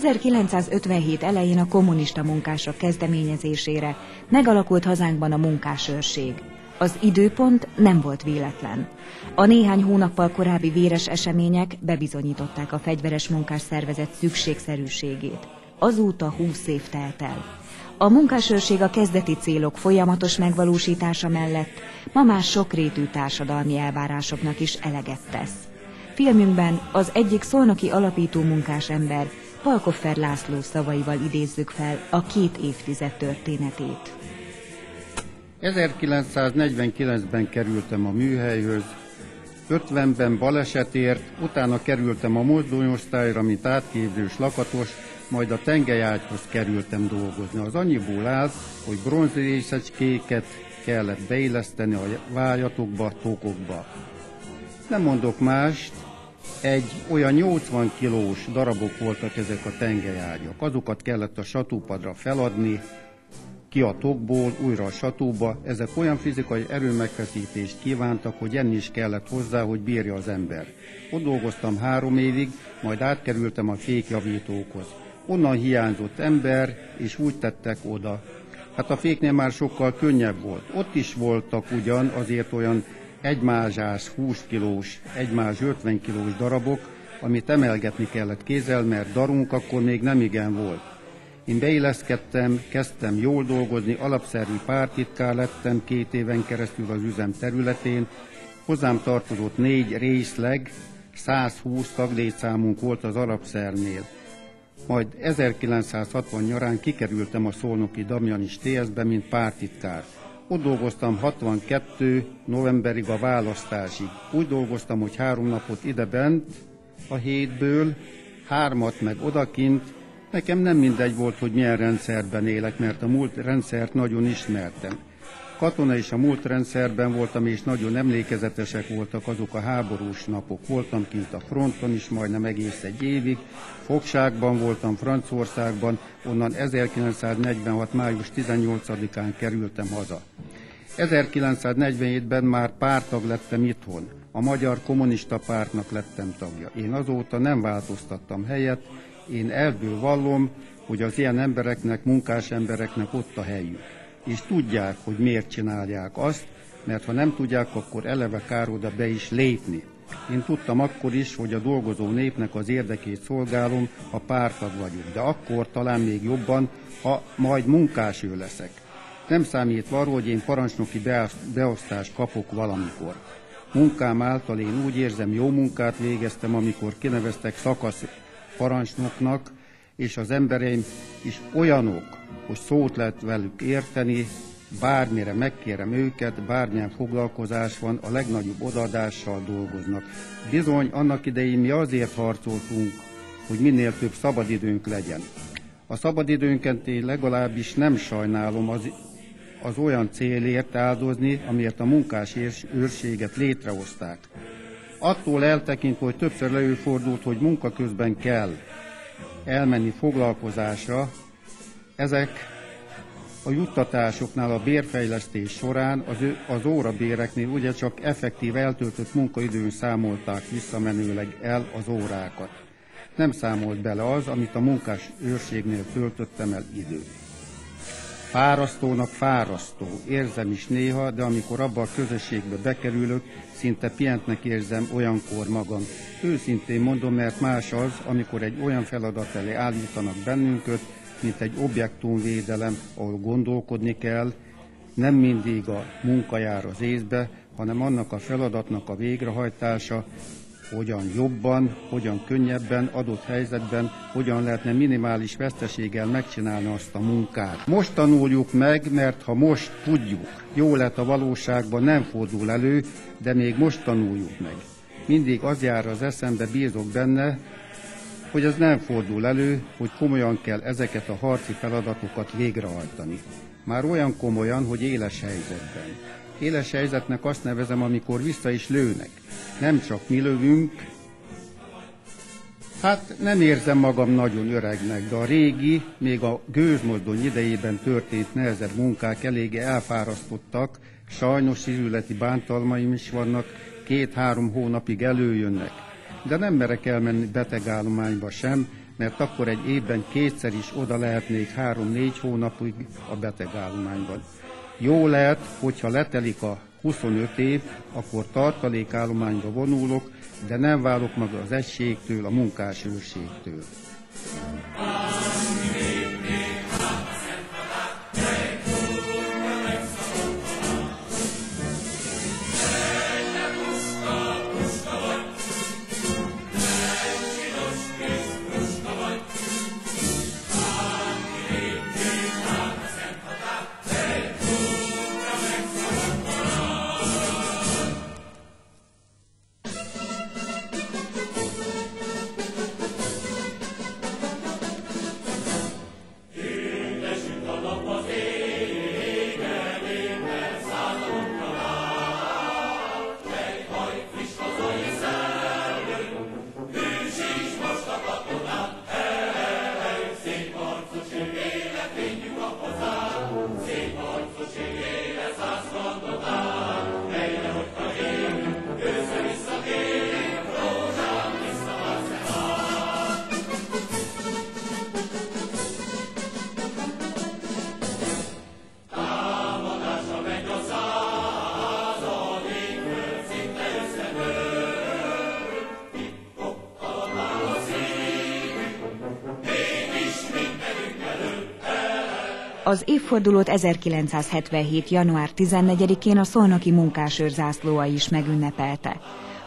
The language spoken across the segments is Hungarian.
1957 elején a kommunista munkások kezdeményezésére megalakult hazánkban a munkásőrség. Az időpont nem volt véletlen. A néhány hónappal korábbi véres események bebizonyították a fegyveres munkásszervezet szükségszerűségét. Azóta 20 év telt el. A munkásőrség a kezdeti célok folyamatos megvalósítása mellett ma már sokrétű társadalmi elvárásoknak is eleget tesz. Filmünkben az egyik szolnoki alapító munkásember, Palkoffer László szavaival idézzük fel a 2 évtized történetét. 1949-ben kerültem a műhelyhöz, 50-ben balesetért, utána kerültem a mozdonyosztályra, mint átképzős lakatos, majd a tengellyágyhoz kerültem dolgozni. Az annyiból állt, hogy bronzrészecskéket kellett beilleszteni a vályatokba, tokokba. Nem mondok mást, egy olyan 80 kilós darabok voltak ezek a tengellyágyak. Azokat kellett a satúpadra feladni, ki a tokból, újra a satúba. Ezek olyan fizikai erőmegfeszítést kívántak, hogy enni is kellett hozzá, hogy bírja az ember. Ott dolgoztam 3 évig, majd átkerültem a fékjavítókhoz. Onnan hiányzott ember, és úgy tettek oda. Hát a féknél már sokkal könnyebb volt. Ott is voltak ugyan azért olyan egymázsás 20 kilós, egymás 50 kilós darabok, amit emelgetni kellett kézzel, mert darunk akkor még nem igen volt. Én beilleszkedtem, kezdtem jól dolgozni, alapszervi pártitkár lettem 2 éven keresztül az üzem területén. Hozzám tartozott 4 részleg, 120 taglétszámunk volt az alapszernél. Majd 1960 nyarán kikerültem a szolnoki Damjanis TS-be, mint pártitkár. Ott dolgoztam 62 novemberig a választásig. Úgy dolgoztam, hogy 3 napot idebent a hétből, 3 meg odakint. Nekem nem mindegy volt, hogy milyen rendszerben élek, mert a múlt rendszert nagyon ismertem. Katona is a múlt rendszerben voltam, és nagyon emlékezetesek voltak azok a háborús napok. Voltam kint a fronton is majdnem egész 1 évig, fogságban voltam Franciaországban, onnan 1946. május 18-án kerültem haza. 1947-ben már párttag lettem itthon, a Magyar Kommunista Pártnak lettem tagja. Én azóta nem változtattam helyet, én elvből vallom, hogy az ilyen embereknek, munkás embereknek ott a helyük. És tudják, hogy miért csinálják azt, mert ha nem tudják, akkor eleve kár oda be is lépni. Én tudtam akkor is, hogy a dolgozó népnek az érdekét szolgálom, ha pártag vagyok, de akkor talán még jobban, ha majd munkáső leszek. Nem számítva arról, hogy én parancsnoki beosztást kapok valamikor. Munkám által én úgy érzem, jó munkát végeztem, amikor kineveztek szakasz parancsnoknak, és az embereim is olyanok, hogy szót lehet velük érteni, bármire megkérem őket, bármilyen foglalkozás van, a legnagyobb odaadással dolgoznak. Bizony, annak idején mi azért harcoltunk, hogy minél több szabadidőnk legyen. A szabadidőnket én legalábbis nem sajnálom az olyan célért áldozni, amiért a munkás őrséget létrehozták. Attól eltekintve, hogy többször előfordult, hogy munka közben kell elmenni foglalkozásra, ezek a juttatásoknál, a bérfejlesztés során az órabéreknél ugye csak effektív eltöltött munkaidőn számolták visszamenőleg el az órákat. Nem számolt bele az, amit a munkás őrségnél töltöttem el időt. Fárasztónak fárasztó, érzem is néha, de amikor abba a közösségbe bekerülök, szinte pientnek érzem olyankor magam. Őszintén mondom, mert más az, amikor egy olyan feladat elé állítanak bennünket, mint egy objektumvédelem, ahol gondolkodni kell, nem mindig a munka jár az észbe, hanem annak a feladatnak a végrehajtása, hogyan jobban, hogyan könnyebben, adott helyzetben, hogyan lehetne minimális veszteséggel megcsinálni azt a munkát. Most tanuljuk meg, mert ha most tudjuk, jó lett a valóságban, nem fordul elő, de még most tanuljuk meg. Mindig az jár az eszembe, bízok benne, hogy ez nem fordul elő, hogy komolyan kell ezeket a harci feladatokat végrehajtani. Már olyan komolyan, hogy éles helyzetben. Éles helyzetnek azt nevezem, amikor vissza is lőnek. Nem csak mi lövünk. Hát nem érzem magam nagyon öregnek, de a régi, még a gőzmozdony idejében történt nehezebb munkák eléggé elfárasztottak, sajnos izületi bántalmaim is vannak, 2-3 hónapig előjönnek. De nem merek elmenni betegállományba sem, mert akkor egy évben kétszer is oda lehetnék 3-4 hónapig a betegállományban. Jó lehet, hogyha letelik a 25 év, akkor tartalékállományba vonulok, de nem válok meg az egységtől, a munkásőrségtől. Az évfordulót 1977. január 14-én a szolnoki munkásőr zászlóa is megünnepelte.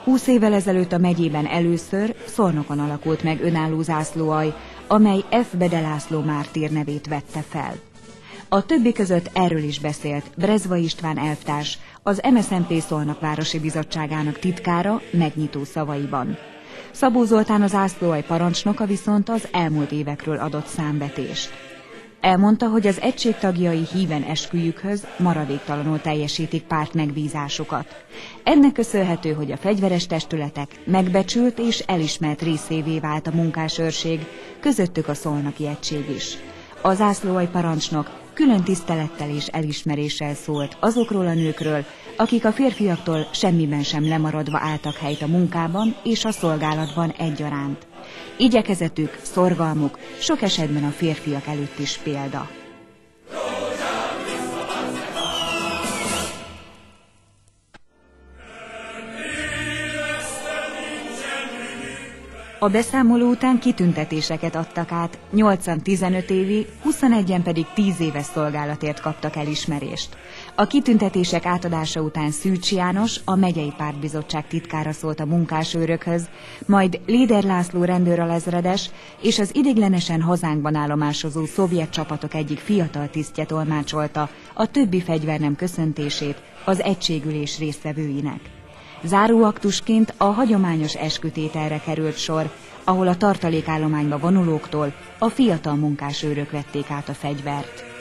20 évvel ezelőtt a megyében először Szolnokon alakult meg önálló zászlóalj, amely F. Bede László mártír nevét vette fel. A többi között erről is beszélt Brezva István elvtárs, az MSZNP Szolnok Városi Bizottságának titkára megnyitó szavaiban. Szabó Zoltán az zászlóalj parancsnoka viszont az elmúlt évekről adott számvetést. Elmondta, hogy az egység tagjai híven esküjükhöz maradéktalanul teljesítik párt megbízásukat. Ennek köszönhető, hogy a fegyveres testületek megbecsült és elismert részévé vált a munkásőrség, közöttük a szolnoki egység is. A zászlóalj parancsnok külön tisztelettel és elismeréssel szólt azokról a nőkről, akik a férfiaktól semmiben sem lemaradva álltak helyt a munkában és a szolgálatban egyaránt. Igyekezetük, szorgalmuk sok esetben a férfiak előtt is példa. A beszámoló után kitüntetéseket adtak át, 8-an 15 évi, 21-en pedig 10 éves szolgálatért kaptak elismerést. A kitüntetések átadása után Szűcs János, a megyei pártbizottság titkára szólt a munkásőrökhöz, majd Léder László rendőralezredes és az ideiglenesen hazánkban állomásozó szovjet csapatok egyik fiatal tisztje tolmácsolta a többi fegyvernem köszöntését az egységülés résztvevőinek. Záróaktusként a hagyományos eskütételre került sor, ahol a tartalékállományba vonulóktól a fiatal munkásőrök vették át a fegyvert.